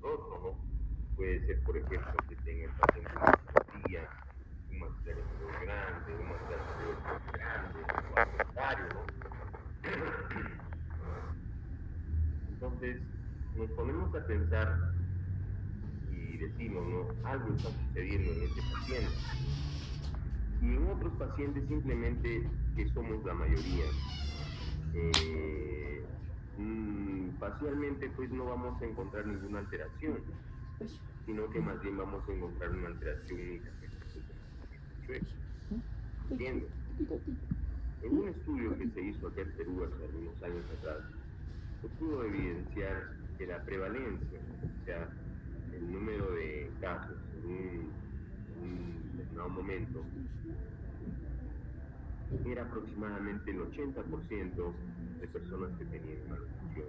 otro, ¿no? Puede ser, por ejemplo, que tenga el paciente una cefalea, un maxilar inferior grande, un maxilar superior grande, o al contrario, ¿no? Entonces, nos ponemos a pensar y decimos, ¿no? Algo está sucediendo en este paciente. Y en otros pacientes simplemente que somos la mayoría. Facialmente pues no vamos a encontrar ninguna alteración, sino que más bien vamos a encontrar una alteración únicamente pues, de movimiento chueco. ¿Entiendes? En un estudio que se hizo acá en Perú hace algunos años atrás, se pudo evidenciar que la prevalencia, o sea, el número de casos en un determinado momento, era aproximadamente el 80% de personas que tenían malnutrición.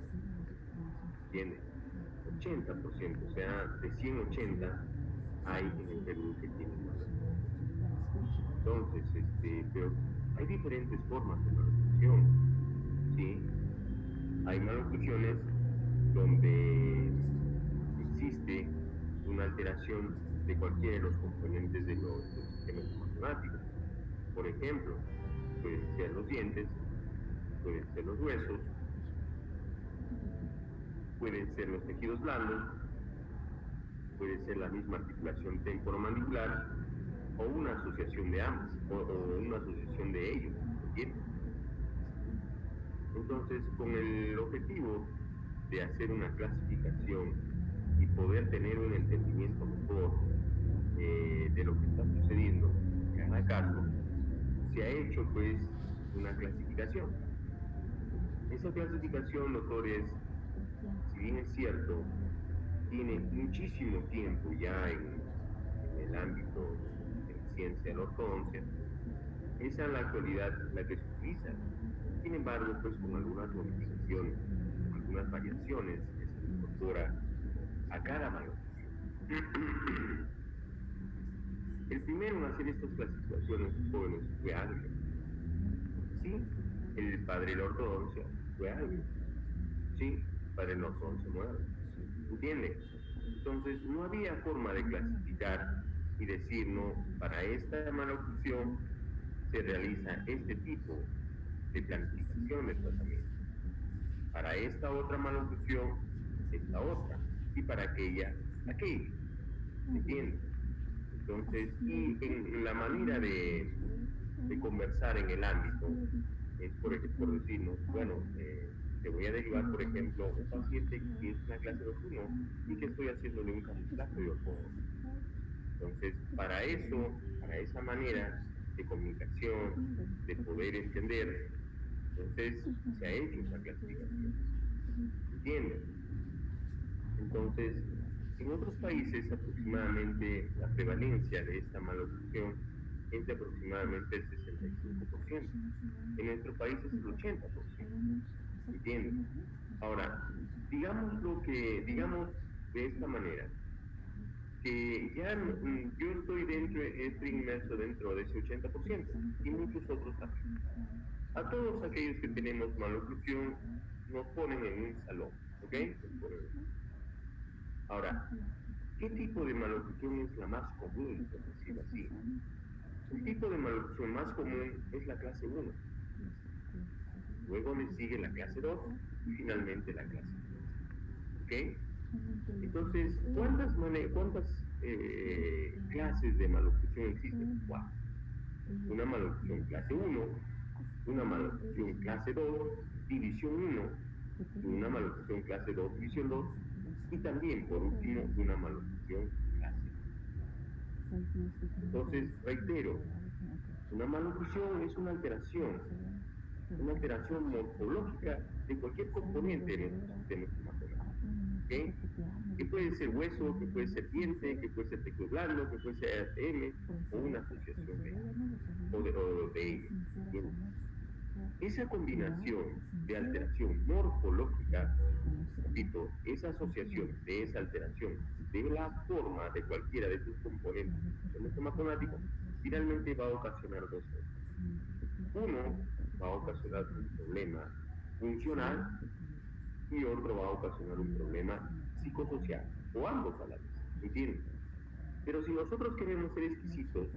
¿Entiendes? 80%, o sea, de 180 hay en el Perú que tienen malnutrición. Entonces, pero hay diferentes formas de malnutrición, ¿sí? Hay malnutriciones donde existe una alteración de cualquiera de los componentes del sistema estomacogástrico. Por ejemplo, pueden ser los dientes, pueden ser los huesos, pueden ser los tejidos blandos, puede ser la misma articulación temporomandibular o una asociación de ambos, o una asociación de ellos, ¿entiendes? Entonces, con el objetivo de hacer una clasificación y poder tener un entendimiento mejor de lo que está sucediendo en cada caso, se ha hecho pues una clasificación. Esa clasificación, doctores, si bien es cierto, tiene muchísimo tiempo ya en el ámbito de la ciencia de la ortodoncia, esa en la actualidad la que se utiliza. Sin embargo, pues con algunas modificaciones, con algunas variaciones que se le incorpora a cada malnutrición. El primero en hacer estas clasificaciones, jóvenes, fue Adler. Sí, el padre de la ortodoncia fue Adler. Sí, el padre de la ortodoncia moderna. ¿Entiende? Entonces, no había forma de clasificar y decir, no, para esta malnutrición se realiza este tipo de planificación de tratamiento. Para esta otra malnutrición, esta otra. Y para aquella, aquella. ¿Entiendes? Entonces, y en la manera de conversar en el ámbito, es por decirnos, bueno, te voy a derivar, por ejemplo, un paciente que es una clase 2.1 y que estoy haciéndole un camuflaje de ortodoncia. Entonces, para eso, para esa manera de comunicación, de poder entender, entonces se ha hecho esa clasificación. ¿Entiendes? Entonces, en otros países aproximadamente la prevalencia de esta malnutrición es de aproximadamente el 65%. En nuestro país es el 80%. ¿Entiendes? Ahora, digamos de esta manera, que ya yo estoy inmerso dentro de ese 80% y muchos otros también. A todos aquellos que tenemos malnutrición nos ponen en un salón, ¿ok? Ahora, ¿qué tipo de malnutrición es la más común, por decirlo así? El tipo de malnutrición más común es la clase 1. Luego le sigue la clase 2 y finalmente la clase 3. ¿Ok? Entonces, ¿cuántas clases de malnutrición existen? 4. Una malnutrición clase 1, una malnutrición clase 2, división 1, una malnutrición clase 2, división 2, y también, por último, una malnutrición clase 1. Entonces, reitero, una malnutrición es una alteración morfológica de cualquier componente de nuestro sistema estomacal. ¿Okay? Que puede ser hueso, que puede ser diente, que puede ser tejido blando, que puede ser ATM o una asociación de ellos. Esa combinación de alteración morfológica, repito, esa asociación de esa alteración de la forma de cualquiera de estos componentes del sistema estomacogástrico, finalmente va a ocasionar dos cosas. Uno, va a ocasionar un problema funcional y otro va a ocasionar un problema psicosocial, o ambos a la vez, ¿entiendes? Pero si nosotros queremos ser exquisitos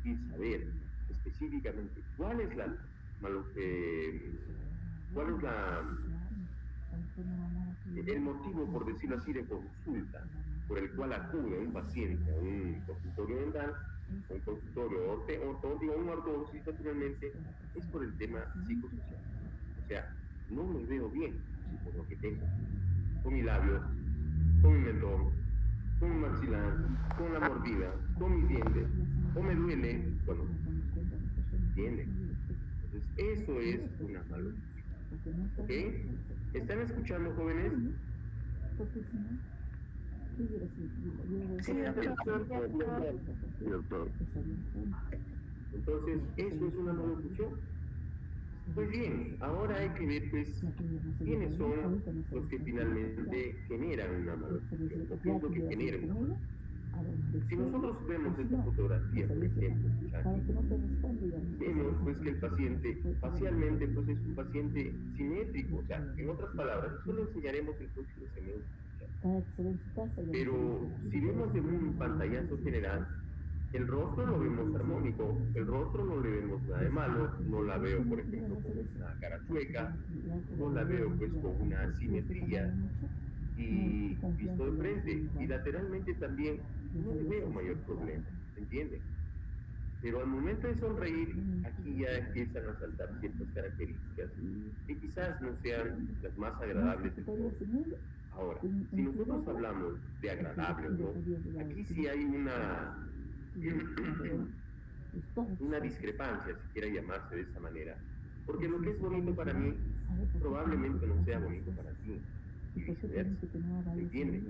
y saber específicamente cuál es el motivo, por decirlo así, de consulta por el cual acude un paciente a un consultorio dental, un consultorio ortodóntico, un ortodoncista finalmente, es por el tema psicosocial. O sea, no me veo bien por lo que tengo, con mi labio, con mi mentón, con mi maxilar, con la mordida, con mis dientes, o me duele cuando entiende. Entonces, eso es una malnutrición. ¿Ok? ¿Están escuchando, jóvenes? Sí, doctor. Entonces, ¿eso es una malnutrición? Pues bien, ahora hay que ver, pues, quiénes son los que finalmente generan una malnutrición, o qué es lo que genera una malnutrición. Si nosotros vemos esta fotografía, por ejemplo, muchachos, vemos pues que el paciente facialmente pues es un paciente simétrico, o sea, en otras palabras, eso lo enseñaremos el próximo semestre. Pero si vemos de un pantallazo general, el rostro lo vemos armónico, el rostro no le vemos nada de malo, no la veo, por ejemplo, con una cara chueca, no la veo pues con una asimetría, y visto de frente y lateralmente también no le veo mayor problema, ¿entienden? Pero al momento de sonreír, aquí ya empiezan a saltar ciertas características que quizás no sean las más agradables del todo. Ahora, si nosotros hablamos de agradable o no, aquí sí hay una discrepancia, si quiera llamarse de esa manera, porque lo que es bonito para mí probablemente no sea bonito para ti, y viceversa, ¿entiendes?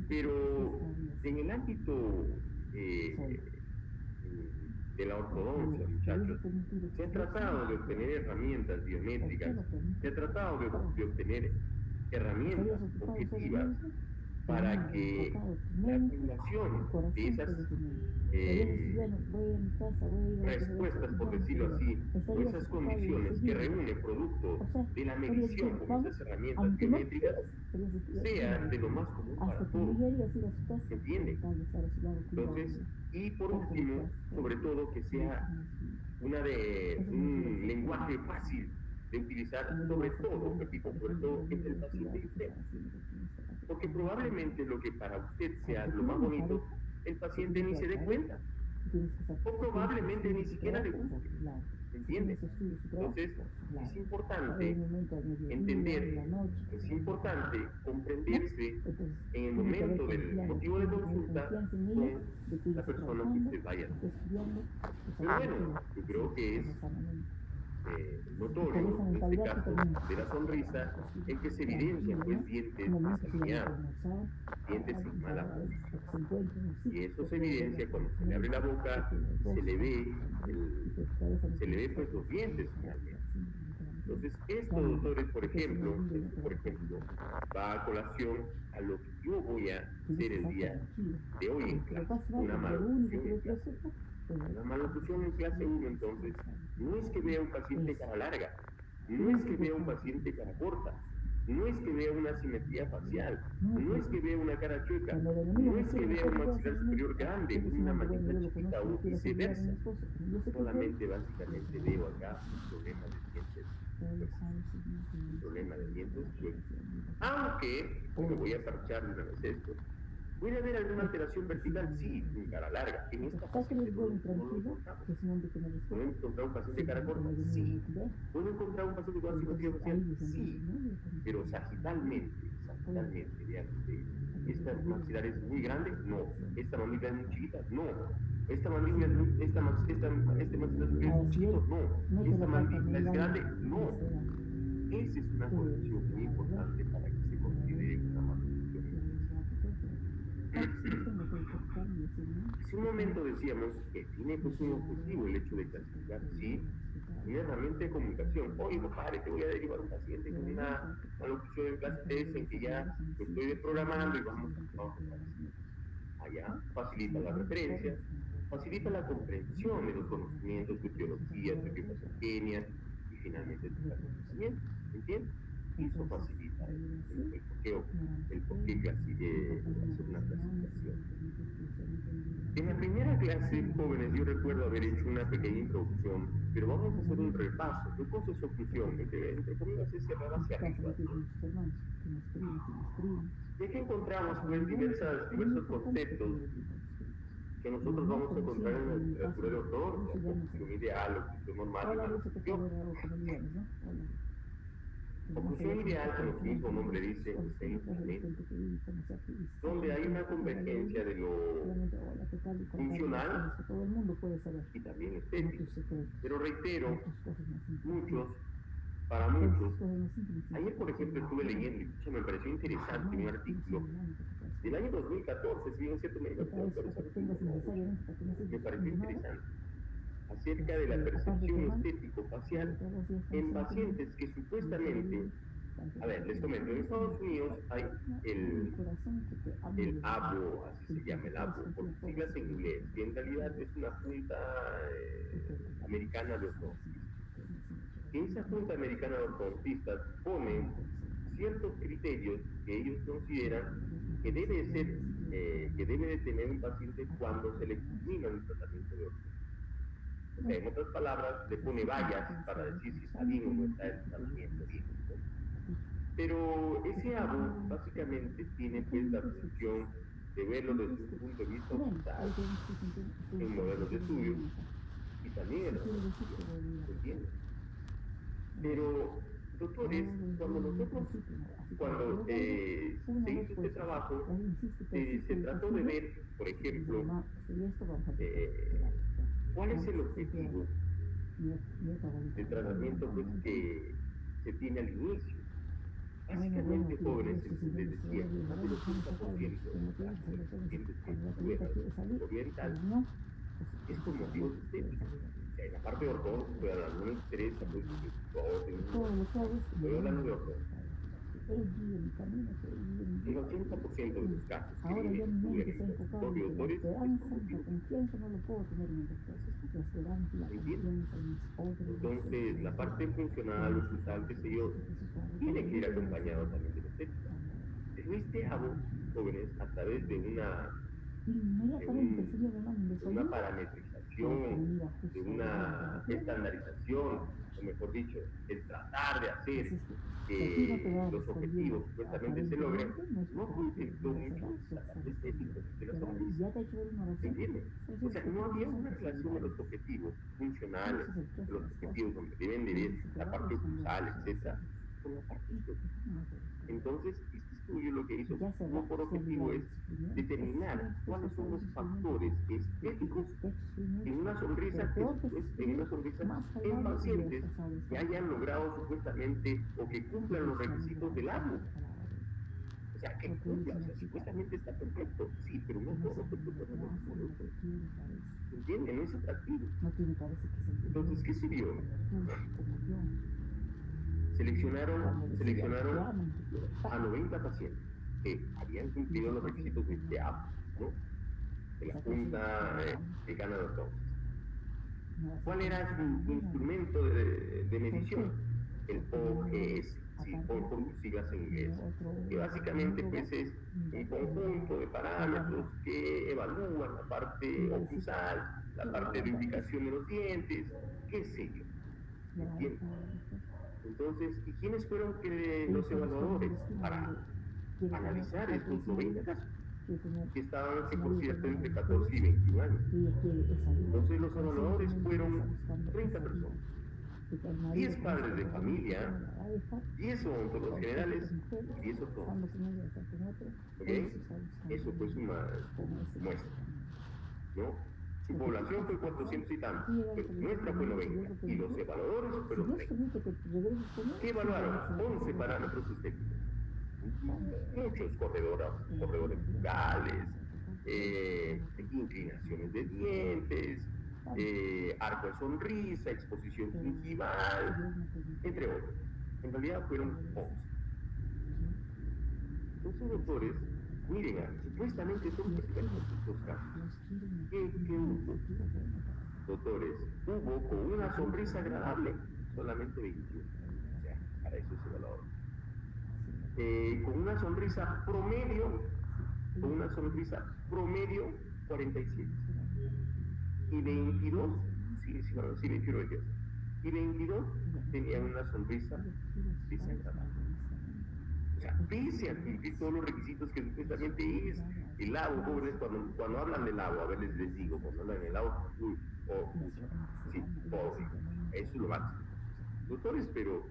Pero en el ámbito de la ortodoncia, muchachos, se ha tratado de obtener herramientas biométricas, se ha tratado de obtener herramientas objetivas para que la acumulación de esas respuestas, por decirlo así, o esas condiciones que reúne producto de la medición con esas herramientas biométricas, sea de lo más común para todos. ¿Entienden? Entonces, y por último, sobre todo que sea un lenguaje fácil de utilizar, sobre todo, repito, sobre todo entre el paciente y usted. Porque probablemente lo que para usted sea lo más bonito, el paciente ni se dé cuenta. O probablemente ni siquiera le guste. ¿Entiendes? Entonces, es importante entender, es importante comprenderse en el momento del motivo de consulta con la persona que usted vaya. Pero bueno, yo creo que es notorio, en este caso de la sonrisa, en que se evidencian pues dientes desalineados, dientes sin mala posición. Y eso se evidencia cuando se le abre la boca, se le ve pues los dientes finalmente. Entonces, esto, doctores, por ejemplo, va a colación a lo que yo voy a hacer el día de hoy en clase, una malnutrición en clase. La malnutrición en clase 1, entonces, no es que vea un paciente cara larga, no es que vea un paciente cara corta, no es que vea una asimetría facial, no es que vea una cara chueca, no es que vea un maxilar superior grande, una mandíbula chiquita o viceversa. Solamente, básicamente, veo acá un problema de dientes chuecos. Un problema de dientes chuecos. Aunque, me voy a parchar de una vez esto, ¿puede haber alguna alteración vertical? Sí, en cara larga. En esta paciente no lo encontramos. ¿Puedo encontrar un paciente cara corta? Sí. ¿Puedo encontrar un paciente con asimetría facial? Sí. Pero sagitalmente, vean ustedes, ¿esta maxilar es muy grande? No. ¿Esta mandíbula es muy chiquita? No. ¿Esta mandíbula este maxilar es muy chiquito? No. ¿Esta mandíbula es grande? No. Esa es una condición muy importante para que se considere una malnutrición. Hace un momento decíamos que tiene pues un objetivo el hecho de clasificar, sí, una herramienta de comunicación. Oye, compadre, te voy a derivar un paciente con una malnutrición en clase 3 en que ya lo estoy desprogramando y vamos a allá, facilita la referencia, facilita la comprensión de los conocimientos de biología, de biopatogenia y finalmente de tratamiento. ¿Entiendes? Eso facilita el por qué hacer una clasificación. En la primera clase, jóvenes, yo recuerdo haber hecho una pequeña introducción, pero vamos a hacer un repaso. ¿Qué cosa es oclusión? Entre comillas es cerrar hacia arriba. Y aquí encontramos pues diversos conceptos que nosotros vamos a encontrar en la literatura de ortodoxia: oclusión ideal, oclusión normal y maloclusión. Oclusión ideal, como su mismo nombre dice, está en la mente, donde hay una convergencia de lo funcional y también estético. Pero reitero, para muchos, ayer por ejemplo estuve leyendo y me pareció interesante un artículo del año 2014, si bien es cierto, me pareció interesante, acerca de la percepción estético-facial en pacientes que supuestamente, a ver, les comento, en Estados Unidos hay el ABO, así se llama el ABO, por siglas en inglés, y en realidad es una junta americana de ortodoncistas. Esa junta americana de ortodoncistas pone ciertos criterios que ellos consideran que debe de tener un paciente cuando se le culmina el tratamiento de ortodoncia. O sea, en otras palabras, le pone vallas para decir si está bien o no está el tratamiento bien, ¿no? Pero ese ABO básicamente tiene pues la función de verlo desde un punto de vista hospital, en modelos de estudio y también en la ¿se entiende? Pero, doctores, cuando se hizo este trabajo, se trató de ver, por ejemplo, ¿cuál es el objetivo de tratamiento pues, que se tiene al inicio? Básicamente, jóvenes, les decía, más del 80% de los casos de pacientes que estudian oriental es por motivos estéticos. En la parte de ortodoncia, estoy hablando, no me interesa, pues, estoy hablando de ortodoncia. El 80% de los casos que vienen estudian en el consultorio de doctores es por motivos ¿entiendes? Entonces, la parte funcional, oclusal, qué sé yo, tiene que ir acompañado también de la estética. Pero este ABO, jóvenes, a través de una parametrización, de una estandarización, o mejor dicho, el tratar de hacer que los objetivos supuestamente se logren, no contempló mucho la parte estética de la sonrisa. ¿Se entiende? O sea, no había una relación de los objetivos funcionales, de los objetivos donde deben de ir la parte oclusal, etcétera, con la parte estética. Entonces, este estudio lo que hizo tuvo por objetivo es determinar cuáles son los factores estéticos en una sonrisa en pacientes que hayan logrado supuestamente o que cumplan los requisitos del ABO. O sea, que cumpla, o sea, supuestamente está perfecto, sí, pero no todo perfecto. ¿Entienden? No es atractivo. Entonces, ¿qué sirvió? Seleccionaron a 90 pacientes que habían cumplido los requisitos de este ABO, ¿no? De la Junta Mexicana de Ortodoncia. ¿Cuál era su instrumento de medición? El OGS, ¿sí? Por siglas en inglés, que básicamente pues es un conjunto de parámetros que evalúan la parte oclusal, la parte de ubicación de los dientes, qué sé yo. ¿Entiendes? Entonces, ¿y quiénes fueron los evaluadores para analizar estos 90 casos? Que estaban, que por cierto, entre 14 y 21 años. Entonces, los evaluadores fueron 30 personas. 10 padres de familia, 10 odontólogos generales y 10 ortodoncistas. ¿Ok? Eso fue su muestra, ¿no? Su población fue 400 y tantos, pues nuestra fue 90, y los evaluadores fueron 30. ¿Qué evaluaron? 11 parámetros estéticos. Muchos corredores bucales, inclinaciones de dientes, arco de sonrisa, exposición gingival, entre otros. En realidad fueron 11. Entonces, doctores, miren, supuestamente son perfectos estos casos. ¿Qué hubo? Doctores, hubo con una sonrisa agradable solamente 21. O sea, para eso es evaluador. con una sonrisa promedio 47. Y 22, sí, 21 ellos. Y 22 tenían una sonrisa desagradable. O sea, pese a cumplir todos los requisitos que supuestamente es el labo, jóvenes, cuando hablan del labo, a ver, les digo, cuando hablan del labo, sí, pobre, eso es lo máximo. Doctores, pero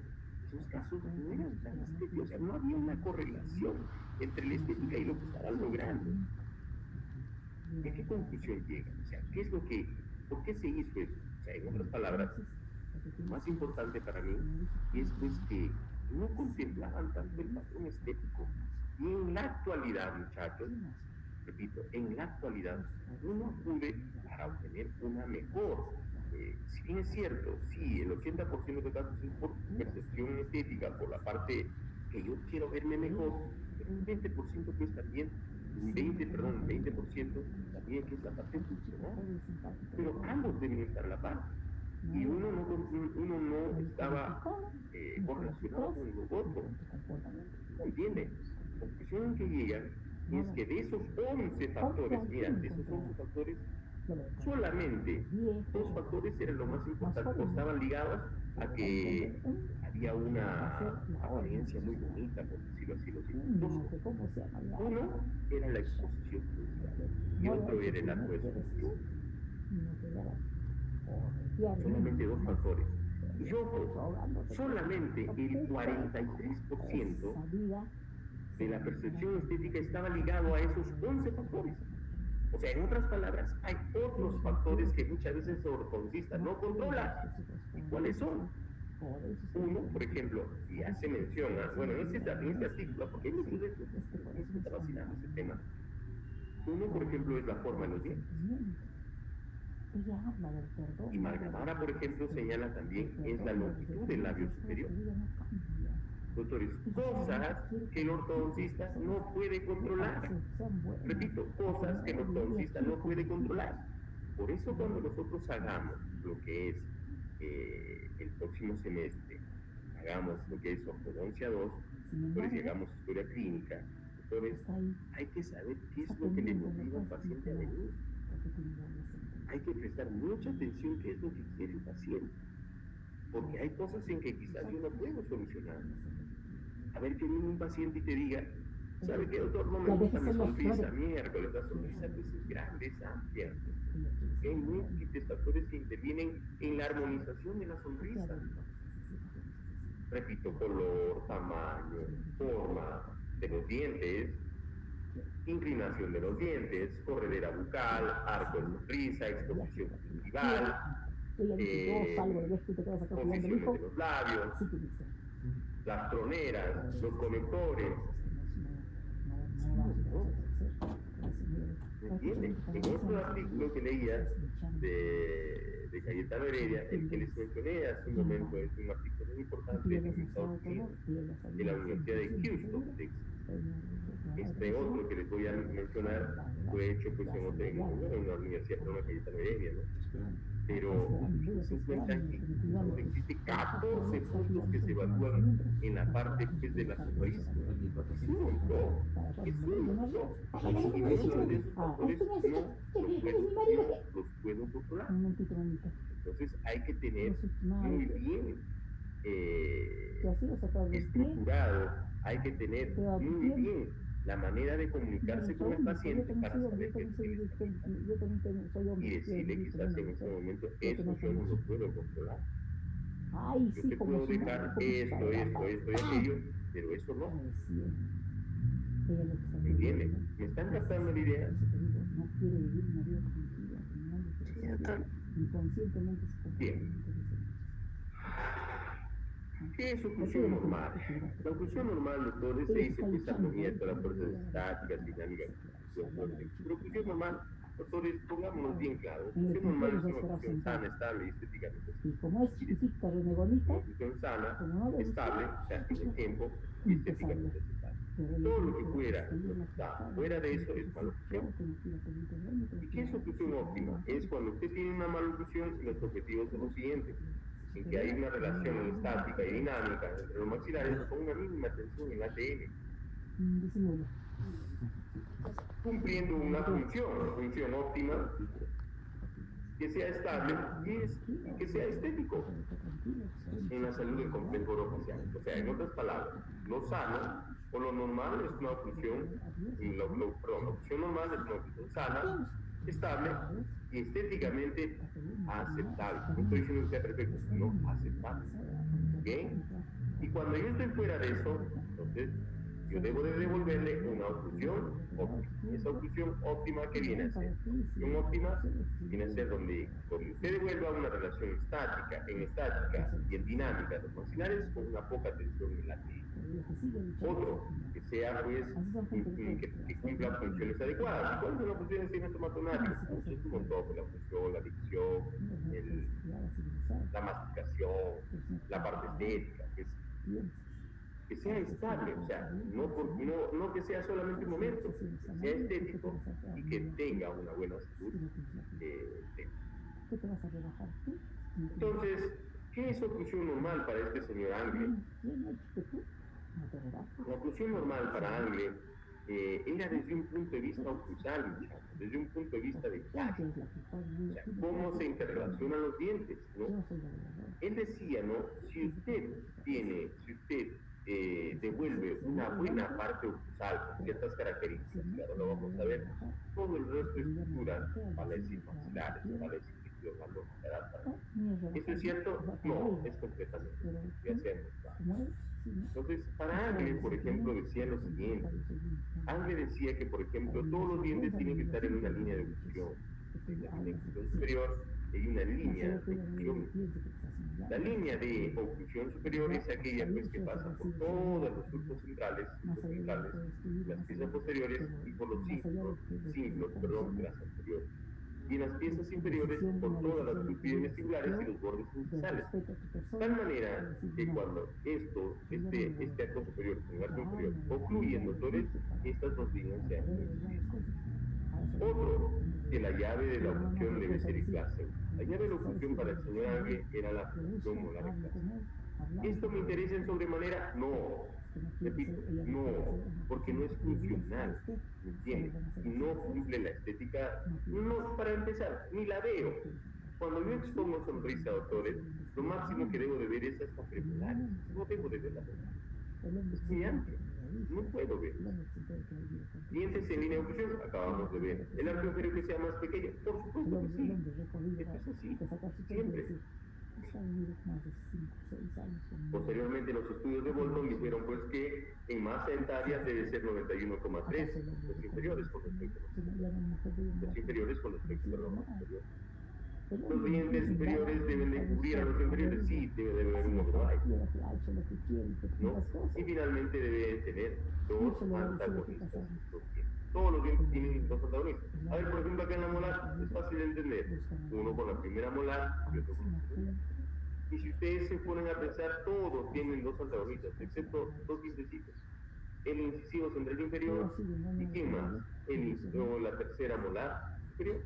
esos casos no eran tan estéticos, o sea, no había una correlación entre la estética y lo que estaban logrando. ¿A qué conclusión llegan? O sea, ¿por qué se hizo eso? O sea, en otras palabras, lo más importante para mí es pues que no contemplaban tanto el patrón estético. Y en la actualidad, muchachos, repito, en la actualidad, uno acude para obtener una mejor. Si bien es cierto, sí, el 80% de casos es por percepción estética, por la parte que yo quiero verme mejor, pero un 20% pues también, un 20% también que es la parte funcional. Pero ambos deben estar a la par. Y uno no estaba correlacionado con el otro. ¿Me entiende? La conclusión en que llegan es que de esos 11 factores, mira, de esos 11 factores, solamente 2 factores eran lo más importante, o estaban ligados a que había una apariencia muy bonita, por decirlo así, los hijos. Uno era la exposición y otro era el acto de exposición. Solamente 2 factores. Y ojo, solamente el 43% de la percepción estética estaba ligado a esos 11 factores. O sea, en otras palabras, hay otros factores que muchas veces el ortodoncista no controla. ¿Y cuáles son? Uno, por ejemplo, ya se menciona, bueno, en este artículo, porque hay muchos de estos que está fascinando ese tema. Uno, por ejemplo, es la forma de los dientes. Y Margamara, por ejemplo, señala también es la longitud del labio superior. Doctores, cosas que el ortodoncista no puede controlar. Repito, cosas que el ortodoncista no puede controlar. Por eso cuando nosotros hagamos lo que es el próximo semestre, hagamos lo que es ortodoncia 2, doctores, y hagamos historia clínica, doctores, hay que saber qué es lo que le motiva al paciente a venir. Hay que prestar mucha atención qué es lo que quiere el paciente, porque hay cosas en que quizás yo no puedo solucionar. A ver, que viene un paciente y te diga, ¿sabe qué, doctor? No me gusta mi sonrisa, miércoles, la sonrisa pues es grande, es amplia. Hay múltiples factores que intervienen en la armonización de la sonrisa. Repito, color, tamaño, forma de los dientes, inclinación de los dientes, corredera bucal, arco de sonrisa, exposición gingival, posiciones de los labios, las troneras, los conectores. ¿Me entienden? En otro artículo que leía de Cayetano Heredia, el que les mencioné hace un momento, es un artículo muy importante de los Estados Unidos, de la Universidad de Houston, Texas. Este otro que les voy a mencionar fue hecho pues en una universidad, pero no Cayetano Heredia, ¿no? Pero se encuentran que existe 14 puntos que se evalúan en la parte pues, de la sonrisa. Es un montón, es un montón. Y muchos de esos factores no los puedo controlar. Entonces hay que tener muy bien estructurado, hay que tener muy bien la manera de comunicarse con el paciente para saber qué y decirle quizás en este momento eso yo no lo puedo controlar. Yo te puedo dejar esto y aquello, pero eso no. ¿Me entienden? ¿Me están captando la idea? Sí, doctor. Bien. ¿Qué es oclusión normal? La oclusión normal, doctores, se dice que es armonía de todas las fuerzas estáticas, dinámicas. Pero oclusión normal, doctores, pongámonos bien claros. Oclusión normal es una oclusión sana, estable y estéticamente. Una oclusión sana, estable, o sea, en el tiempo y estéticamente aceptable. Todo lo que fuera de eso es mala oclusión. ¿Y qué es oclusión óptima? Es cuando usted tiene una mala oclusión y los objetivos son los siguientes. en que hay una relación estática y dinámica entre los maxilares con una mínima tensión en ATM, cumpliendo una función óptima, que sea estable y que sea estético en la salud del complejo orofacial. O sea, en otras palabras, lo sano o lo normal es una función, la función normal es una función sana, estable y estéticamente aceptable. No estoy diciendo que sea perfecto, sino aceptable. ¿Bien? Y cuando yo estoy fuera de eso, entonces yo debo de devolverle una oclusión óptima. Esa oclusión óptima que viene a ser, oclusión óptima viene a ser donde usted devuelva una relación estática y en dinámica de los maxilares con una poca tensión en la piel. Otro, que sea pues, que cumpla funciones adecuadas. ¿Y cuáles son las funciones de hematomático? Pues es un montón, la función, la dicción, la masticación, la parte estética, que sea estable, o sea, no que sea solamente un momento, que sea estético y que tenga una buena salud Entonces, ¿qué es oclusión normal para este señor Angle? La oclusión normal para Angle era desde un punto de vista oclusal, desde un punto de vista de clase, o sea, cómo se interrelacionan los dientes, ¿no? Él decía, ¿no? Si usted devuelve una buena parte oclusal con ciertas características, que ahora lo vamos a ver, todo el resto de estructuras, vale decir maxilares, vale decir ¿eso es cierto? No, es completamente cierto, ya se ha demostrado. Entonces, para Angle, por ejemplo, decía lo siguiente. Angle decía que, por ejemplo, todos los dientes tienen que estar en una línea de oclusión. En la línea de oclusión superior hay una línea de oclusión. La línea de oclusión superior es aquella pues, que pasa por todos los surcos centrales, las piezas posteriores y por los cinglos de las anteriores. Y en las piezas inferiores por todas las pupillas vestibulares y los bordes incisales. De tal manera que cuando este arco superior con el arco inferior ocluyen motores, estas dos líneas se han reducido. Otro, que la llave de la oclusión debe ser en clase 1. La llave de la oclusión para el señor Angle era la función molar en clase 1. ¿Esto me interesa en sobremanera? No. Repito, no, porque no es funcional, ¿me entiendes? Y no cumple la estética, no, para empezar, ni la veo. Cuando yo expongo sonrisa a doctores, lo máximo que debo de ver es hasta premolares, no debo de ver la verdad. Es muy amplio, no puedo ver. Dientes en línea de oclusión, acabamos de ver. El arco inferior que sea más pequeño, por supuesto que sí. Esto es así, siempre. Posteriormente los estudios de Bolton dijeron pues que en masa etaria debe ser 91,3 los inferiores con respecto a los superiores. Los dientes superiores deben de cubrir a los inferiores, sí, debe de haber un overbite, ¿no? Y finalmente debe tener dos antagonistas. Todos los dientes tienen dos antagonistas. A ver, por ejemplo, acá en la molar es fácil de entender. Uno con la primera molar y otro con la segunda. Y si ustedes se ponen a pensar, todos tienen dos antagonistas, excepto dos dientecitos. El incisivo central inferior y ¿quién más? La tercera molar superior.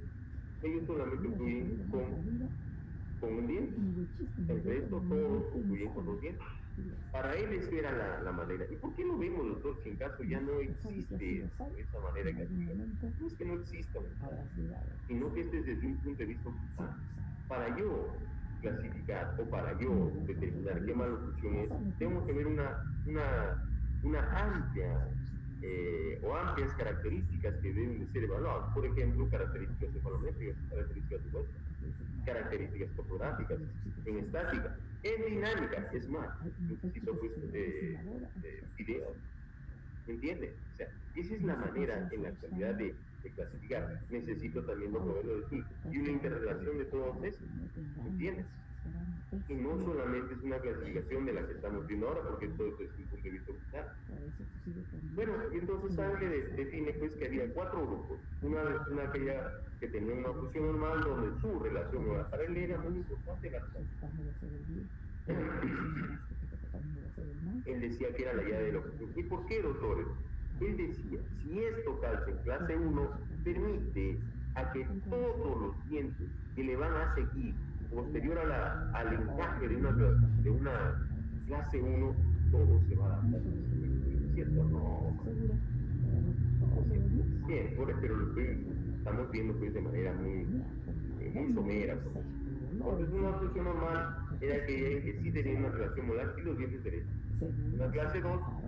Ellos solamente ocluyen con un diente. El resto todos ocluyen con dos dientes. Para él esa era la manera. ¿Y por qué lo vemos, doctor, si en caso ya no existe esa manera de clasificar? No es que no exista, sino que este es desde un punto de vista ocultal. Para yo clasificar o para yo determinar qué maloclusión es, tengo que ver una amplia o amplias características que deben de ser evaluadas. Por ejemplo, características cefalométricas, características de hueso, características fotográficas, en estática, en dinámica. Es más, necesito pues videos. ¿Me entiende? O sea, esa es la manera en la actualidad de clasificar. Necesito también los modelos de estudio y una interrelación de todos esos. ¿Me entiendes? Y no solamente es una clasificación de la que estamos viendo ahora, porque todo esto es un punto de vista oficial. Bueno, y entonces Angle define pues que había 4 grupos. Una aquella que tenía una oclusión normal donde su relación para él era muy importante la Él decía que era la llave de la oclusión. ¿Y por qué, doctores? Él decía, si esto calza en clase 1, permite a que todos los dientes que le van a seguir posterior al encaje de una clase 1, todo se va a adaptar. ¿Es cierto? No. Bien, pero estamos viendo pues de manera muy somera. Entonces una solución normal era que sí tenía una relación molar y los dientes derechos. Una clase 1,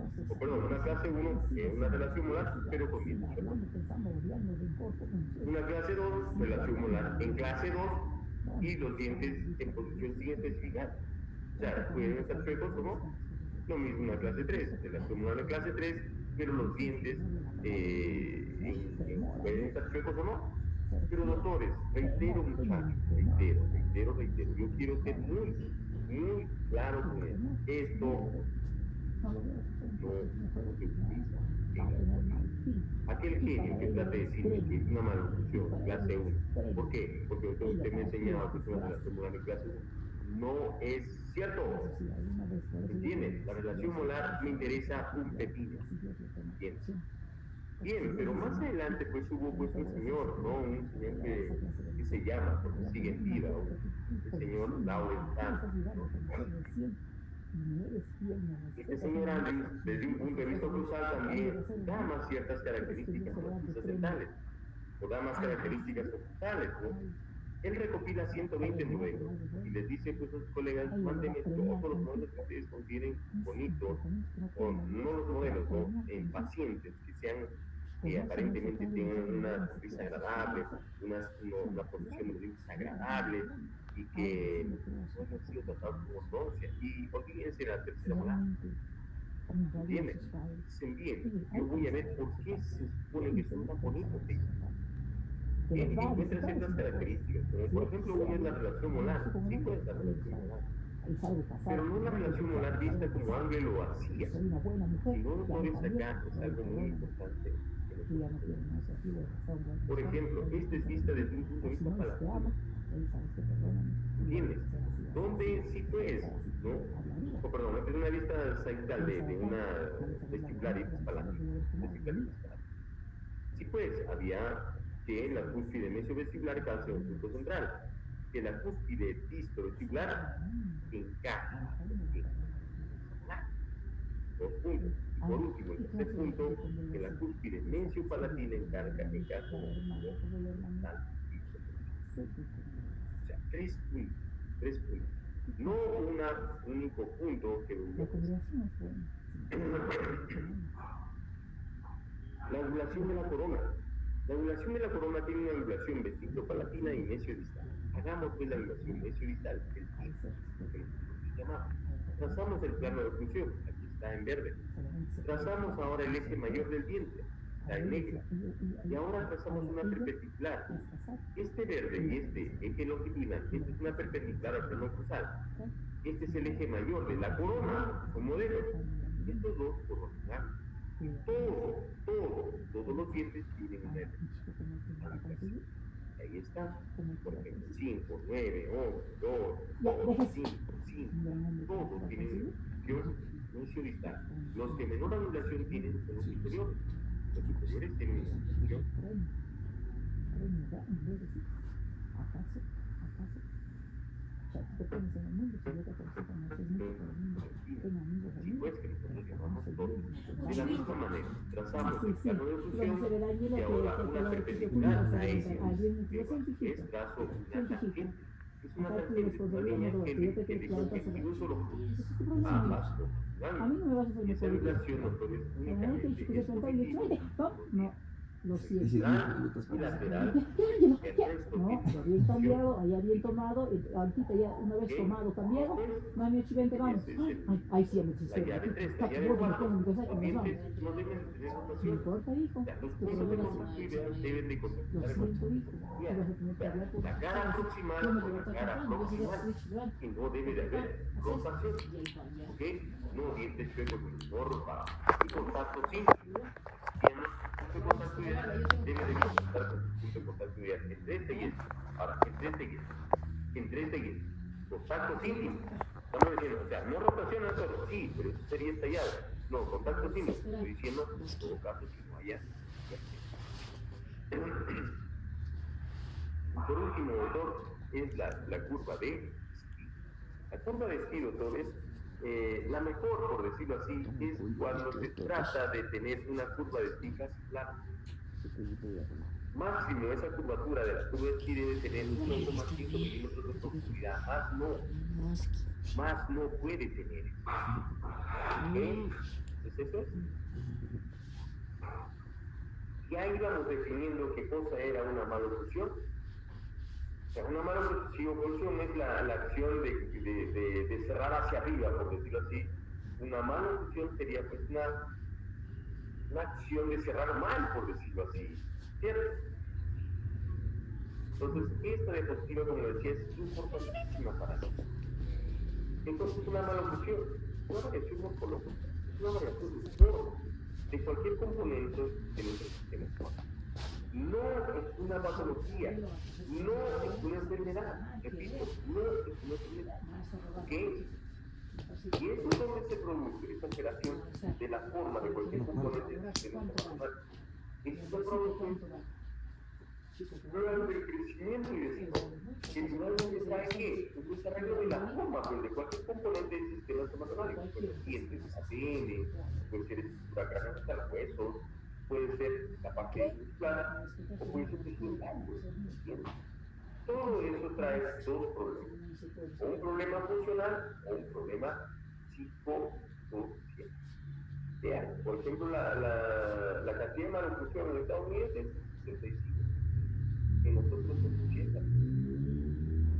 una relación molar, pero con dientes chuecos. Una clase 2, relación molar en clase 2 y los dientes en posición sin especificar. O sea, pueden estar chuecos o no. Lo mismo una clase 3, relación molar en clase 3, pero los dientes pueden estar chuecos o no. Pero doctores, reitero muchachos, reitero, yo quiero ser muy claro con esto. Esto no se utiliza en la actualidad. Aquel genio que trate de decirme que es una malnutrición, clase 1, ¿por qué? Porque usted me ha enseñado que es una relación molar en clase 1. No es cierto. ¿Entiendes? La relación molar me interesa un pepino. Bien, pero más adelante pues hubo pues un señor, ¿no? Un señor que se llama, porque sigue en vida, el señor Lawrence Tan, ¿no? Este señor Andrews, desde un punto de vista cruzal, también da más ciertas características dentales, o da más características occidentales, ¿no? Él recopila 120 modelos y les dice pues a sus colegas, mándenme todos los modelos que ustedes consideren bonitos, o no los modelos, ¿no? En pacientes que sean, que aparentemente tengan una sonrisa agradable, una posición de los dientes agradable y que no hayan sido tratados con ortodoncia. Y olvídense la tercera molar. ¿Entienden? Dicen bien, yo voy a ver por qué se supone que son tan bonitos ellos. Encuentra ciertas características, como por ejemplo una es la relación molar, sí puede estar la relación molar, pero no la relación molar vista como Ángel lo hacía, sino doctores acá es algo muy importante. Por ejemplo, esta es vista desde un punto de vista palatino. ¿Entiendes? Donde sí pues, ¿no? Oh, perdón, esta es una vista sagittal de una vestibularis palatina. Sí pues, había que la cúspide mesiovestibular calza en un punto central, que la cúspide distovestibular encaja. Dos puntos. Y por último, el tercer punto, que la cúspide mesiopalatina encaja en caso de o sea, tres puntos. No un único punto que la angulación de la corona. La angulación de la corona tiene una angulación vesticlo-palatina y mesiodistal. Hagamos pues la angulación mesiodistal, el pico, que se llama. Trazamos el plano de oclusión, aquí está en verde. Trazamos ahora el eje mayor del diente, está en negro. Y ahora trazamos una perpendicular. Este verde y este eje longitudinal, esta es una perpendicular al plano cruzal. Este es el eje mayor de la corona, son modelos. Estos dos corronan. Todos los dientes tienen un verde. Ahí está, por ejemplo, 5, 9, 11, 2, 5, todos tienen angulación mesiodistal. Los que menor angulación tienen son los superiores. Los superiores tienen una angulación. Sí, pues que nosotros llamamos todos. De la misma manera, trazamos el plano de oclusión y ahora una perpendicular a ese. Es trazo una tangente. Es una tangente, una línea que de conjuntivo solo ambas cosas. Y esa angulación notoria es únicamente es positiva. Lo siento. Y lateral. No, ya bien cambiado, allá bien tomado, ahorita ya una vez tomado, cambiado, no han hecho 20 vamos. Ay, sí, me La llave 3, la llave 4, los dientes no deben tener rotación. No importa, hijo. Los puntos de contacto ideal deben de Lo contactar siento, hijo. la cara proximal con la cara proximal y no debe de haber rotación. ¿Ok? No dientes chuecos ni morfa y contacto simple. El contacto ideal debe de contactar con el punto de contacto ideal entre este y este. Ahora, entre este y este. Contacto íntimo. Estamos diciendo, o sea, no rotación al todo, sí, pero eso sería estallado. No, contacto íntimo. Estoy diciendo, en todo caso, que no haya. Por último, doctor, es la curva de Steve. La curva de Steve, doctor, es la mejor, por decirlo así, es cuando se trata de tener una curva de Steve casi plana. Máximo esa curvatura de la curva de Steve debe tener 1,5 milímetros de profundidad, más no puede tener. ¿Ok? Entonces eso es. Ya íbamos definiendo qué cosa era una maloclusión. O sea, una maloclusión es la acción de cerrar hacia arriba, por decirlo así. Una maloclusión sería pues una acción de cerrar mal, por decirlo así. ¿Cierto? Entonces, esta diapositiva, como decía, es importantísima para nosotros. Entonces, una maloclusión, una variación morfológica, es una variación de forma de cualquier componente de nuestro sistema solar. No es una patología, no es una enfermedad, repito, no es una enfermedad. ¿Ok? Y eso es donde se produce esa alteración de la forma de cualquier componente del sistema solar. Eso se produce durante el crecimiento y desarrollo. Que finalmente trae ¿qué? El desarrollo de la forma pues, de cualquier componente del sistema somatológico. Puede ser dientes, ADN, puede ser estructura craneal, huesos, puede ser la parte muscular o puede ser tejido blanco. Todo eso trae dos problemas. O un problema funcional o un problema psicosocial. Vean, por ejemplo, la cantidad de malnutrición en Estados Unidos es 65. En nosotros es 80.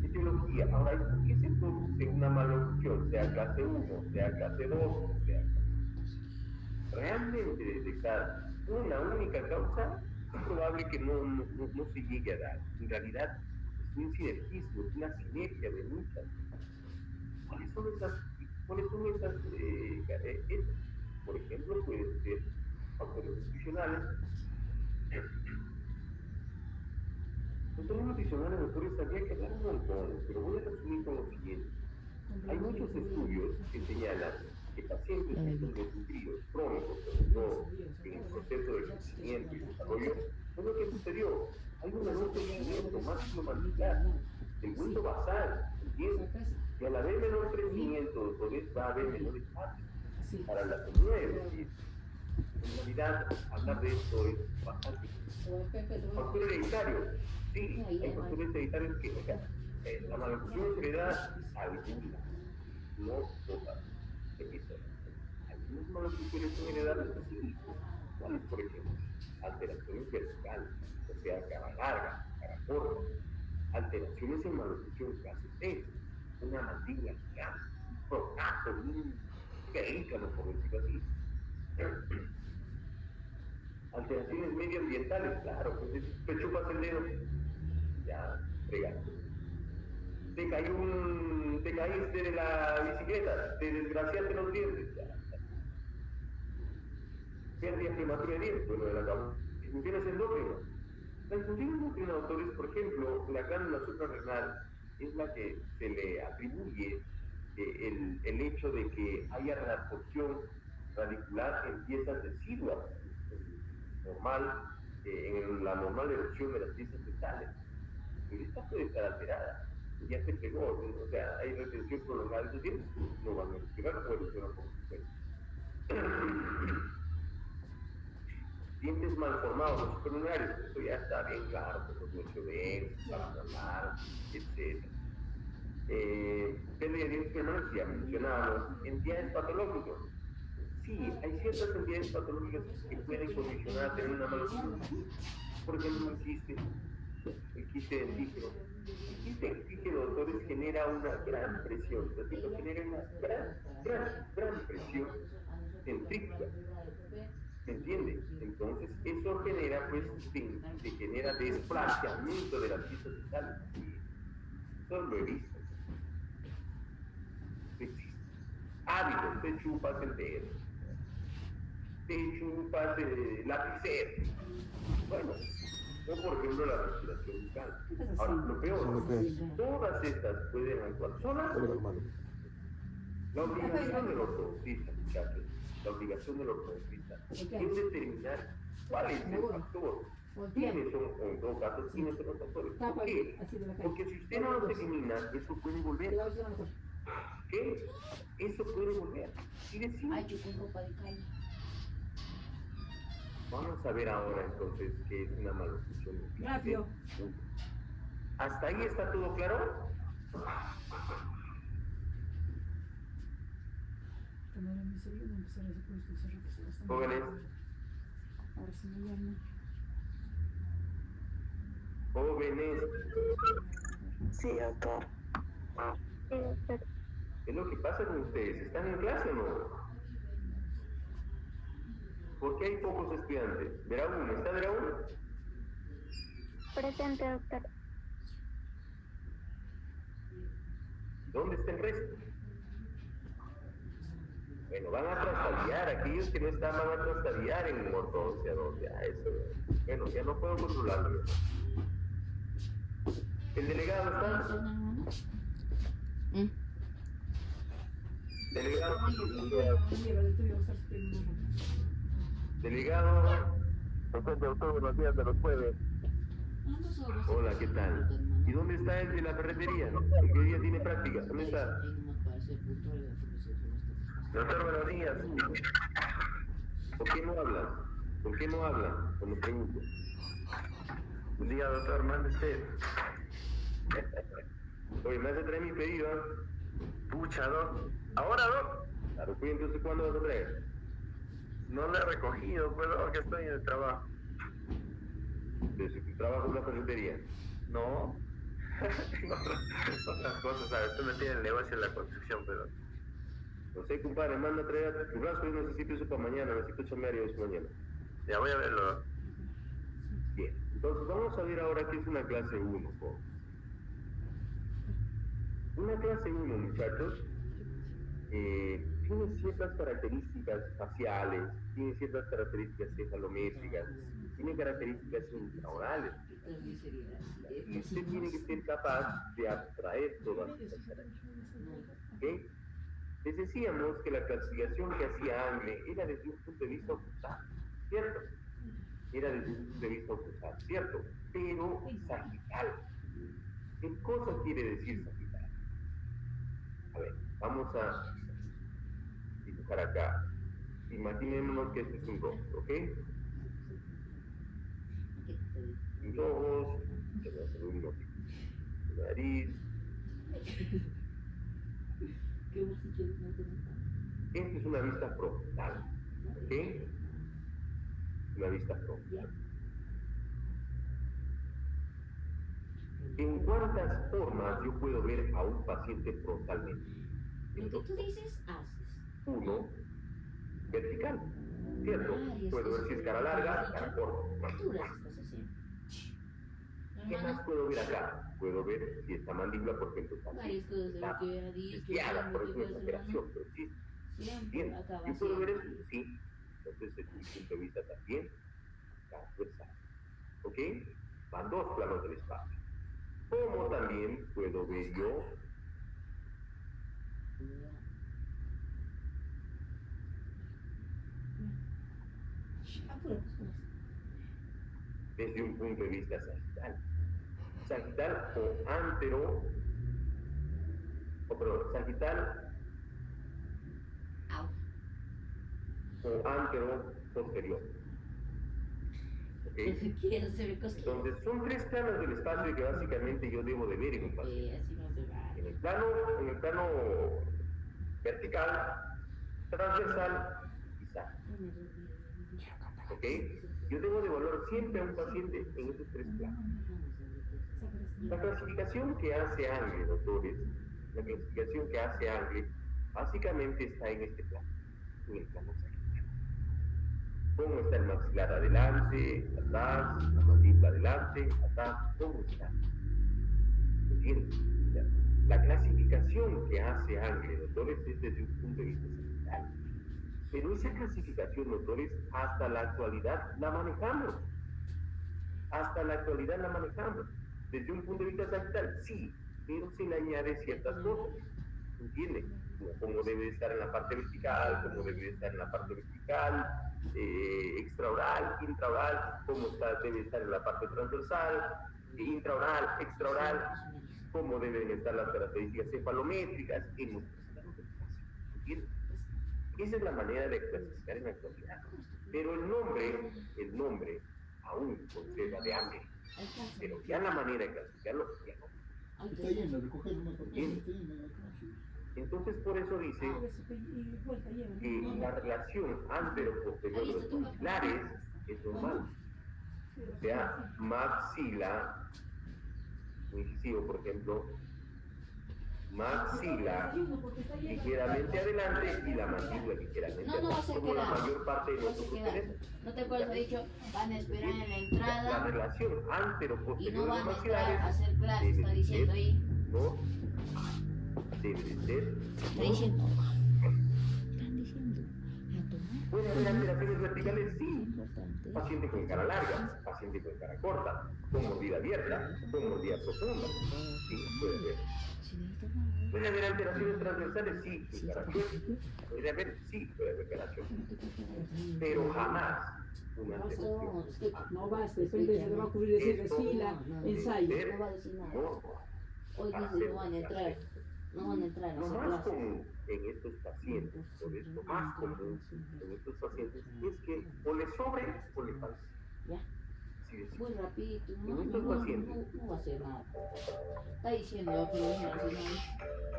Etiología. Ahora, ¿por qué se produce una malnutrición? Sea clase 1, sea clase 2, sea clase 3. Realmente detectar una única causa es probable que no se llegue a dar. En realidad, es un sinergismo, es una sinergia de muchas. ¿Cuáles son esas? Por ejemplo, pueden ser factores nutricionales. Factores nutricionales, doctores, habría que hablar un montón, pero voy a resumir con lo siguiente. Hay muchos estudios que señalan que pacientes que son desnutridos, crónicos, sobre todo en el proceso de crecimiento y desarrollo, ¿qué es lo que sucedió? Hay un menor crecimiento maxilomandibular, el bulbo basal, ¿entiendes? Y al haber menor crecimiento, entonces va a haber menor espacio para la comida de los hijos. En realidad, hablar de esto es bastante difícil. Factor hereditario. Sí, hay factores hereditarios que, o sea, la malnutrición se le da alguna, no todas. Repito, algunas malnutriciones son heredables así. ¿Cuáles, por ejemplo? Alteraciones verticales, o sea, cara larga, cara corta. Alteraciones en malnutrición clase 3, una mandíbula gigante, un procato, un pelícano, por decirlo así. Alteraciones medioambientales, claro, pues te chupas el dedo, ya, fregaste. Te caíste de la bicicleta, te desgraciaste los dientes, ya. Pérdida prematura de dientes, bueno, de la cama. Disfunciones endócrinas. Las disfunciones endócrinas, doctores, por ejemplo, la glándula suprarrenal es la que se le atribuye el hecho de que haya reabsorción radicular en piezas deciduas normal, en la normal erupción de las piezas fetales. Pero esta puede estar alterada, ya se pegó, o sea, hay retención prolongada de esos dientes, no van a respirar, no pueden respirar por supuesto. Dientes mal formados, los supernumerarios, eso ya está bien claro, pues los mucho densos, para etc. Pérdida de dientes permanentes, ya mencionamos, entidades patológicas. Sí, hay ciertas entidades patológicas que pueden condicionar a tener una malnutrición. Por ejemplo, el quiste dentígeno. El quiste dentígeno, doctores, genera una gran presión, repito, genera una gran presión centrífuga. ¿Se entiende? Entonces, eso genera, pues, se genera desplazamiento de las piezas fetales. Eso lo he visto. Existe. Hábitos, te chupas el dedo, te chupas el lapicero. Bueno, o por ejemplo la respiración bucal. Ahora, lo peor, todas estas pueden actuar solas. La obligación del ortodoncista, muchachos, la obligación del ortodoncista es determinar cuál es el factor Voltear. Tienes en todo caso, tienes otros factores. Tapa ¿Por qué? así de la calle. Porque si usted no los elimina, eso puede volver. Cuidado, es una cosa. ¿Qué? Eso puede volver. Y decimos, Ay, yo con ropa de calle. vamos a ver ahora entonces qué es una malnutrición. Rápido. ¿Hasta ahí está todo claro? Cuando era mi serio, me empezó a decir que usted cerró que se lo están Jóvenes. dando. Ahora sí me llaman. Jóvenes, Sí, doctor. Sí, doctor. ¿qué es lo que pasa con ustedes? ¿Están en clase o no? ¿Por qué hay pocos estudiantes? Veraún, ¿está Veraún? Presente, doctor. ¿Dónde está el resto? Bueno, van a trastabillar, aquellos que no están van a trastabillar en ortodoncia 2, ya eso, bueno, ya no puedo controlarlo. ¿El delegado está? Delegado, delegado, presente doctor, buenos días, de los jueves. Hola, ¿qué tal? ¿Y dónde está el de la ferretería? ¿En qué día tiene práctica? ¿Dónde está? Doctor, buenos días. ¿Por qué no hablan? ¿Por qué no hablan? Cuando pregunto. Buen día, doctor, mande usted. Oye, me hace traer mi pedido, ¿eh? Pucha, doc. ¿Ahora, doc? Claro, pues entonces, ¿cuándo vas a traer? No lo he recogido, pues, doc, que estoy en el trabajo. ¿Desde tu trabajo en la ferretería? No. Tengo otras cosas, ¿sabes? Tú me tienes el negocio en la construcción, pero... No sé, compadre, manda a traer tu brazo, yo necesito eso para mañana, necesito chambear eso mañana. Ya voy a verlo. Bien, entonces vamos a ver ahora qué es una clase 1, ¿no? Una clase 1, muchachos, tiene ciertas características faciales, tiene ciertas características cefalométricas, tiene características intraorales. Y usted tiene que ser capaz de abstraer todas esas características. ¿Ok? Les decíamos que la clasificación que hacía Angle era desde un punto de vista ocultar, ¿cierto? Era desde un punto de vista ocultar, ¿cierto? Pero sagital. ¿Qué cosa quiere decir sagital? A ver, vamos a dibujar acá. Imaginémonos que este es un rostro, ¿ok? Mis ojos, que va a ser un ojo. Nariz. Esta es una vista frontal, ¿ok? Una vista frontal. ¿En cuántas formas yo puedo ver a un paciente frontalmente? Lo que tú dices, haces. Uno, vertical, ¿cierto? Puedo ver si es cara larga, cara corta. Tú las estás haciendo. ¿Qué más puedo ver acá? Puedo ver si esta mandíbula, por ejemplo, está Varias cosas de lo que ha dicho. desviada, por eso es una operación, pero sí. Siempre Bien, acaba yo puedo ver siempre. eso, sí. Entonces, desde mi punto de vista también, transversal. ¿Ok? Van dos planos del espacio. Como también puedo ver yo desde un punto de vista sagital. Sagital o antero, sagital Au. o antero posterior. ¿Ok? Quiero ser cosquillas. Entonces son tres planos del espacio que básicamente yo debo de ver en un paciente. Así no se va. En el plano vertical, transversal y sagital. ¿Ok? Yo debo de evaluar siempre a un paciente en esos tres planos. La clasificación que hace Angle, doctores, la clasificación que hace Angle, básicamente está en este plano, en el plano sagital. ¿Cómo está el maxilar adelante, atrás, la mandíbula adelante, atrás? ¿Cómo está? ¿Entienden? La clasificación que hace Angle, doctores, es desde un punto de vista sagital. Pero esa clasificación, doctores, hasta la actualidad la manejamos. Hasta la actualidad la manejamos. Desde un punto de vista sagital, sí, pero se le añade ciertas cosas. ¿Entienden? Como debe estar en la parte vertical, como debe estar en la parte vertical, extraoral, intraoral, cómo está, debe estar en la parte transversal, intraoral, extraoral, cómo deben estar las características cefalométricas, ¿entiendes? Esa es la manera de clasificar en la actualidad. Pero el nombre aún conserva de hambre. Pero ya la manera de clasificarlo, ya no. Está yendo, recoger una ¿Entiendes? Entonces, por eso dice que la relación antero-posterior de los maxilares es normal. O sea, maxila, incisivo, por ejemplo, maxila ligeramente adelante y la mandíbula ligeramente No, no va a atrás, ser como la quedado. mayor parte de No se nosotros queda. tenemos. ¿No te acuerdas? He dicho, van a esperar en la La entrada relación y no antero-posterior de van los a entrar a maxilares hacer clase, debe está de diciendo ser, ahí. ¿no? Debe de ser, Está ¿no? diciendo. ¿Puede haber alteraciones verticales? Sí. Paciente con cara larga, paciente con cara corta, con mordida abierta, con mordida profunda. Sí, puede haber. ¿Puede haber alteraciones transversales? Sí, con cara chueca. Puede haber, sí, puede haber cara chueca. Pero jamás una alteración. No basta, depende, se le va a ocurrir decir desfila, ensayo. No va a decir nada. No, Hoy dice no van a entrar. No van a entrar a lo hacer más clase. común en estos pacientes, por esto más común en estos pacientes, es que o le sobre o le falte. Ya. Así de simple. Muy rapidito, En estos pacientes, no va a hacer nada. Está diciendo yo que no va a hacer nada.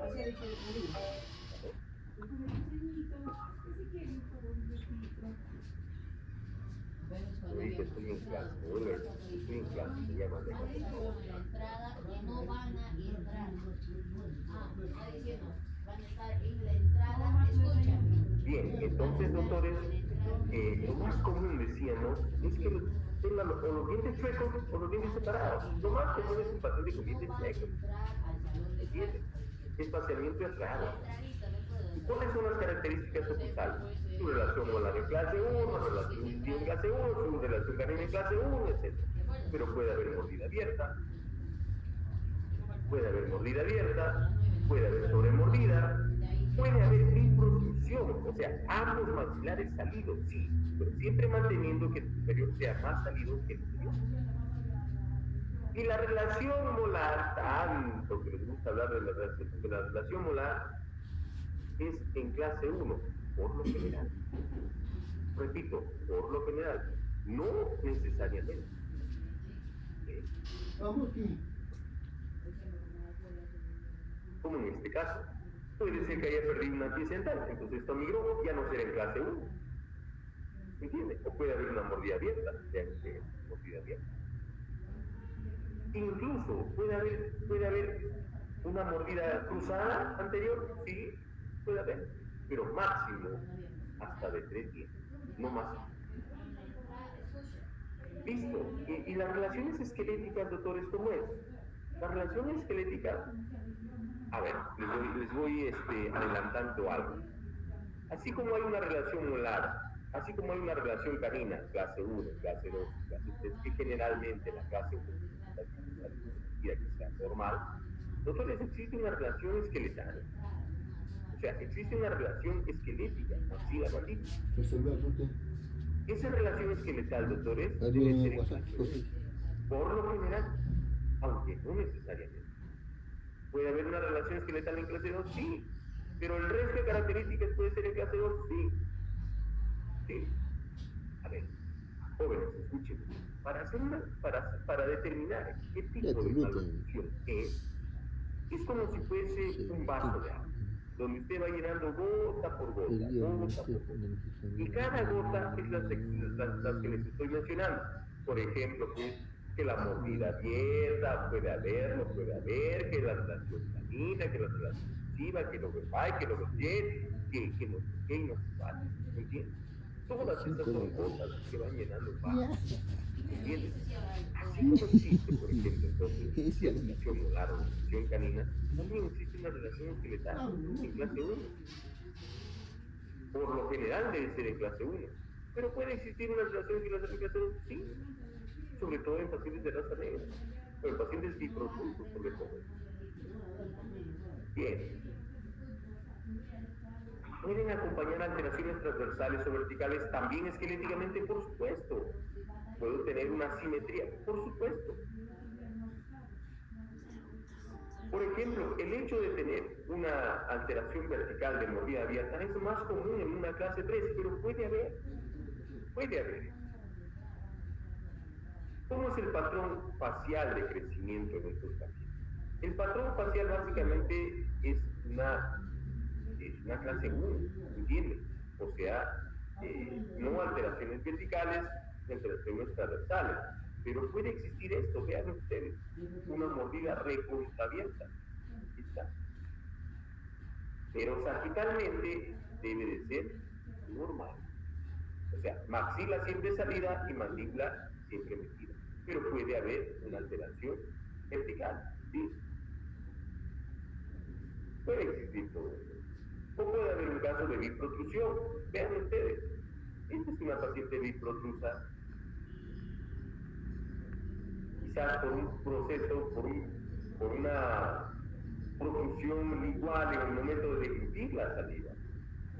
Así ha dicho el libro. ahorita estoy en clase, estoy en clase, se llama de Han dicho en la entrada que no van a entrar. Está diciendo, van a estar en la entrada. Escucha. Bien, entonces, doctores, lo más común, decíamos, es que tengan o los dientes chuecos o los dientes separados. Lo más común es un paciente con dientes chuecos. ¿Entiendes? Espaciamiento es raro. ¿Y cuáles son las características oclusales? Su relación molar en clase 1, relación indio en clase 1, su relación canina en clase 1, etc. Pero puede haber mordida abierta, puede haber mordida abierta, puede haber sobremordida, puede haber bifurcación, o sea, ambos maxilares salidos, sí, pero siempre manteniendo que el superior sea más salido que el inferior. Y la relación molar, tanto que les gusta hablar de la relación molar, es en clase 1, por lo general. Repito, por lo general, no necesariamente. ¿Sí? Vamos aquí. Como en este caso, puede ser que haya perdido una pieza dental, entonces esto migró, ya no será en clase 1. ¿Entiendes? O puede haber una mordida abierta, ya no será mordida abierta. Incluso puede haber una mordida cruzada anterior, sí, puede haber, pero máximo hasta de 3 dientes, no más. Listo. Y las relaciones esqueléticas, doctores, ¿cómo es? Las relaciones esqueléticas, a ver, les voy adelantando algo. Así como hay una relación molar, así como hay una relación canina, clase 1, clase 2, clase 3, que generalmente la clase 1 que sea normal, doctores, existe una relación esqueletal. O sea, existe una relación esquelética, así la mandíbula. Esa relación esqueletal, doctores, debe ser en clase 1, por lo general, aunque no necesariamente. ¿Puede haber una relación esqueletal en clase 2? Sí. Pero el resto de características puede ser en clase 2, sí. Sí. A ver, jóvenes, escuchen. Para determinar qué tipo de malnutrición es como si fuese un vaso de agua, donde usted va llenando gota por gota, gota por gota. Y cada gota es las que les estoy mencionando. Por ejemplo, pues, que la mordida abierta, puede haber, que la relación canina, que la relación excesiva, que lo verbal, que lo verbal, que no sé qué y no sé cuál. ¿Entiendes? Todas estas son gotas que van llenando el vaso. ¿Entiendes? Así como existe, por ejemplo, entonces, la relación molar o la relación canina, también existe una relación esqueletal en clase 1. Por lo general debe ser en clase 1. Pero puede existir una relación esqueletal en clase 2, sí. Sobre todo en pacientes de raza negra, o en pacientes bifrontosos, sobre todo. Bien. Pueden acompañar alteraciones transversales o verticales también esqueléticamente, por supuesto. Puedo tener una simetría, por supuesto. Por ejemplo, el hecho de tener una alteración vertical de mordida abierta es más común en una clase 3, pero puede haber. ¿Cómo es el patrón facial de crecimiento en estos pacientes? El patrón facial básicamente es una clase 1, ¿entiendes? O sea, no alteraciones verticales, alteraciones transversales. Pero puede existir esto, vean ustedes, una mordida recontraabierta. ¿Está? Pero sagitalmente debe de ser normal. O sea, maxila siempre salida y mandíbula siempre metida. Pero puede haber una alteración vertical, ¿sí? Puede existir todo eso. O puede haber un caso de biprotrusión. Vean ustedes, esta es una paciente biprotrusa, quizás por un proceso, por una protrusión lingual en el momento de deglutir la saliva.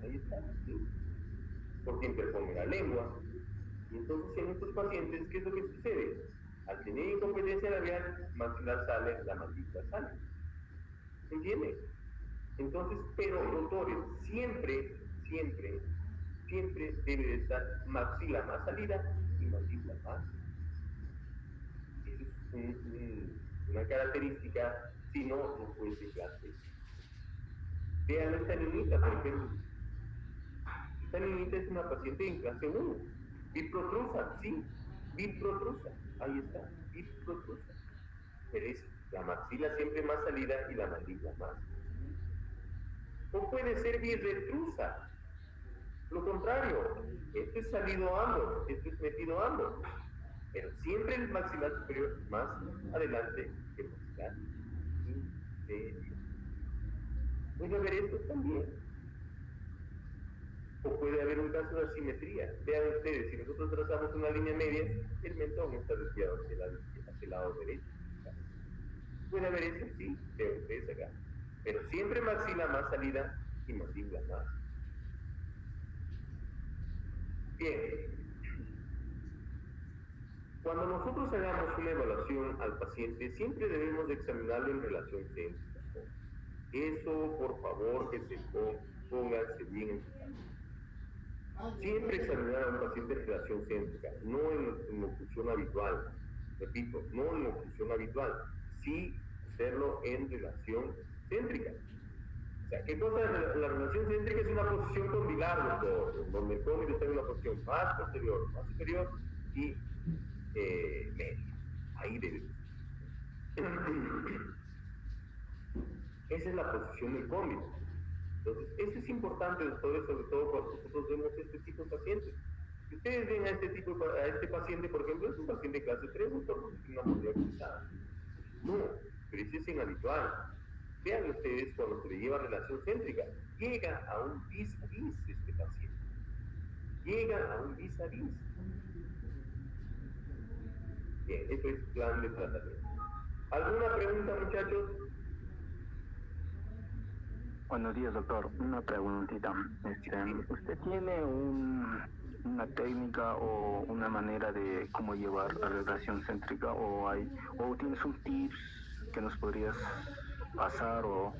Ahí está, ¿sí? Porque interpone la lengua. Y entonces en estos pacientes, ¿qué es lo que sucede? Al tener incompetencia labial, maxilar sale, la mandíbula sale. ¿Entiende? Entonces, pero doctores, siempre debe de estar maxila más salida y mandíbula más. Eso es una característica, si no, no puede ser clase. Vean esta niñita, por ejemplo. Esta niñita es una paciente en clase 1. Biprotrusa, sí, biprotrusa. Ahí está, biprotrusa. Pero es la maxila siempre más salida y la mandíbula más. O puede ser birretrusa. Lo contrario, esto es salido ambos, esto es metido ambos. Pero siempre el maxilar superior más adelante que el maxilar inferior. Puede haber esto también. O puede haber un caso de asimetría. Vean ustedes, si nosotros trazamos una línea media, el mentón está desviado hacia el lado derecho. Puede haber eso, sí, vean ustedes acá. Pero siempre maxila más salida y mandíbula más. Bien. Cuando nosotros hagamos una evaluación al paciente, siempre debemos de examinarlo en relación céntrica. Eso, por favor, que se pónganse bien en su casa. Siempre examinar a un paciente en relación céntrica, no en oclusión habitual. Repito, no en oclusión habitual, sí hacerlo en relación céntrica. O sea, ¿qué cosa es la relación céntrica? Es una posición condilar, donde el cóndilo está en una posición más posterior, más superior y media. Ahí debe ser. Esa es la posición del cóndilo. Entonces, eso es importante, doctores, sobre todo cuando nosotros vemos este tipo de pacientes. Si ustedes ven a este paciente, por ejemplo, es un paciente clase 3, doctor, es una mordida cruzada. No, pero ese es inhabitual. Vean ustedes cuando se le lleva relación céntrica, llega a un vis-a-vis este paciente. Llega a un vis-a-vis. Bien, esto es plan de tratamiento. ¿Alguna pregunta, muchachos? Buenos días, doctor. Una preguntita. ¿Usted tiene una técnica o una manera de cómo llevar la relación céntrica o tienes un tips que nos podrías pasar o...?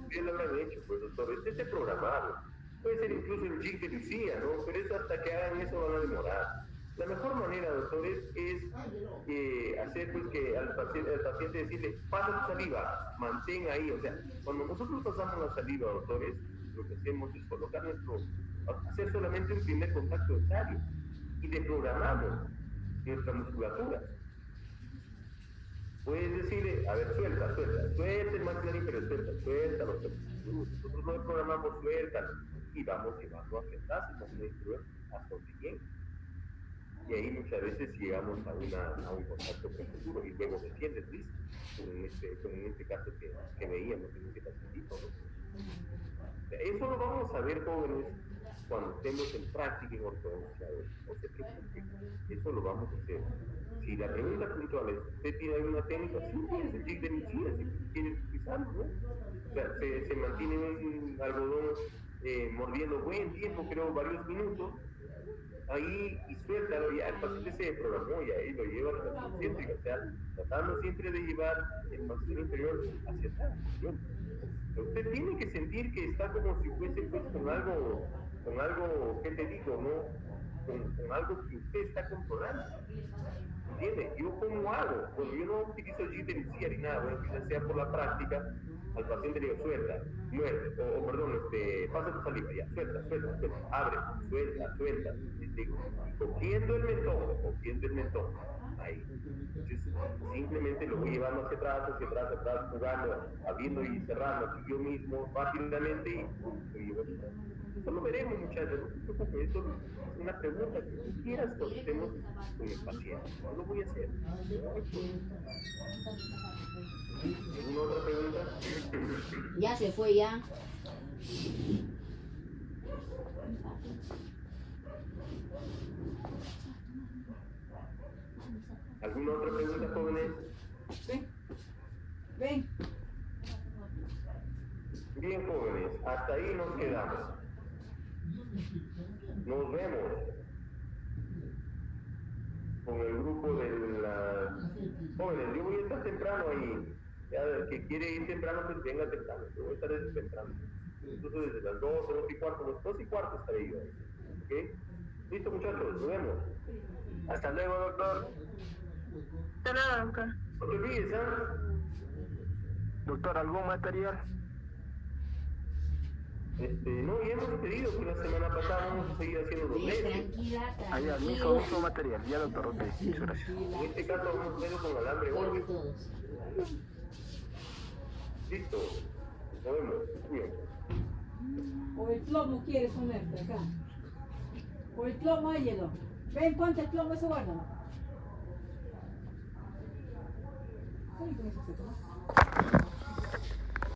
Bien lo habrán hecho, pues, doctor. Este programado. Puede ser incluso el jig de Lucía, ¿no? Pero eso hasta que hagan eso van a demorar. La mejor manera, doctores, es hacer pues que al paciente decirle, pasa tu saliva, mantén ahí. O sea, cuando nosotros pasamos la saliva, doctores, lo que hacemos es colocar hacer solamente un primer contacto etario y deprogramamos nuestra musculatura. Puedes decirle, a ver, suelta el maxilar pero suéltalo. Nosotros no programamos, suéltalo. Y vamos llevando hacia atrás, hasta donde llegue. Y ahí muchas veces llegamos a un contacto prefuturo y luego desciende el disco, como en este caso que veíamos en este pacientito, ¿no? Eso lo vamos a ver, jóvenes, cuando estemos en práctica en ortodoncia, no se preocupen, eso lo vamos a hacer. Si la pregunta puntual es, ¿usted tiene alguna técnica? Sí, tienes el jig de Lucía, si quieres utilizarlo, ¿no? O sea, se mantiene un algodón mordiendo buen tiempo, creo varios minutos, ahí y suéltalo, ya el paciente se programó, ya ahí lo lleva a la relación céntrica, o sea, tratando siempre de llevar el paciente inferior hacia atrás, ¿no? Usted tiene que sentir que está como si fuese pues con algo, ¿qué te digo, no? Con algo que usted está controlando. ¿Entiende? ¿Yo cómo hago? Bueno, yo no utilizo G-Deliciar ni nada, bueno, quizás sea por la práctica, al paciente le digo, suelta, muerde, perdón, pasa tu saliva, ya, suelta, abre, suelta, cogiendo el mentón, ahí. Entonces, simplemente lo voy llevando hacia atrás, jugando, abriendo y cerrando, así yo mismo, rápidamente, y llevo hacia atrás. Eso lo veremos, muchachos, no se preocupen, esto es una pregunta que tú quieras contestemos con el paciente, no lo voy a hacer. ¿Alguna otra pregunta? Ya se fue ya. ¿Alguna otra pregunta, jóvenes? Ven. Bien, jóvenes, hasta ahí nos quedamos. Nos vemos con el grupo de las jóvenes. Yo voy a estar temprano ahí. Ya, el que quiere ir temprano, pues venga temprano. Yo voy a estar desde temprano. Incluso desde las 2 y cuarto estaré yo ahí. ¿Ok? Listo, muchachos, nos vemos. Hasta luego, doctor. Hasta luego, doctor. No te olvides, ¿ah? Doctor, ¿algún material? No, ya hemos pedido que la semana pasada vamos a seguir haciendo los Bien, lentes. tranquila, Allá, tranquila. mismo material. Ya, doctor, ok, muchas gracias. En este caso vamos a hacerlo con alambre Sobre óleo. todos. Listo. Nos vemos. Bien. O el plomo quieres ponerte acá. O el plomo, háyelo. Ven, ponte el plomo, eso guárdalo. Sí, con eso se toma.